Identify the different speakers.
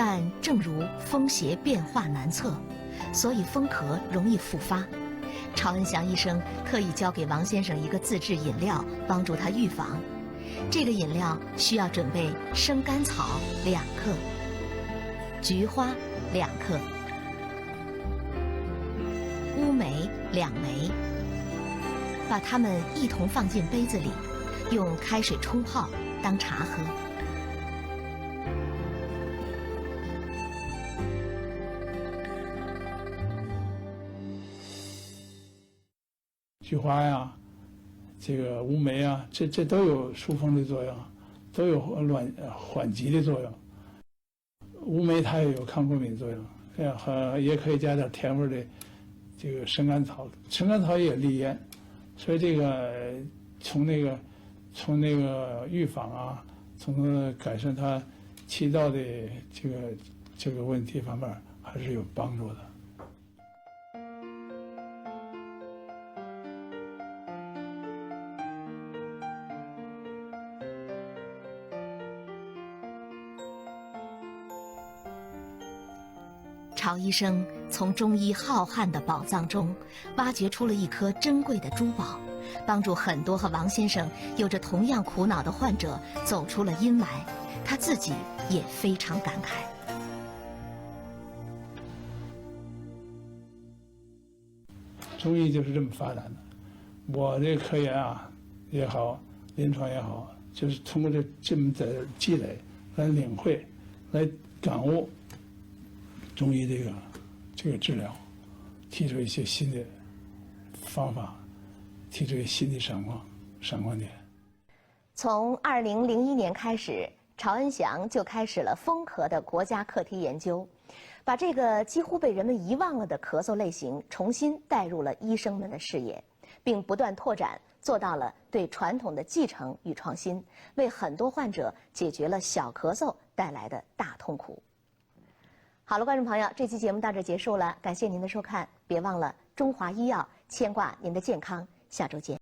Speaker 1: 但正如风邪变化难测，所以风咳容易复发。曹恩祥医生特意教给王先生一个自制饮料，帮助他预防。这个饮料需要准备生甘草2克、菊花2克、乌梅2枚，把它们一同放进杯子里，用开水冲泡当茶喝。
Speaker 2: 菊花呀，这个乌梅啊，这都有疏风的作用，都有缓急的作用。乌梅它也有抗过敏作用，也可以加点甜味的这个生甘草，生甘草也利咽，所以这个从那个预防啊，从改善它气道的这个问题方面还是有帮助的。
Speaker 1: 曹医生从中医浩瀚的宝藏中挖掘出了一颗珍贵的珠宝，帮助很多和王先生有着同样苦恼的患者走出了阴霾，他自己也非常感慨。
Speaker 2: 中医就是这么发展的，我这科研啊也好，临床也好，就是通过这么的积累来领会，来感悟中医这个治疗，提出一些新的方法，提出一些新的闪光点。
Speaker 1: 从2001年开始，曹恩祥就开始了风咳的国家课题研究，把这个几乎被人们遗忘了的咳嗽类型重新带入了医生们的视野，并不断拓展，做到了对传统的继承与创新，为很多患者解决了小咳嗽带来的大痛苦。好了，观众朋友，这期节目到这结束了，感谢您的收看，别忘了中华医药牵挂您的健康，下周见。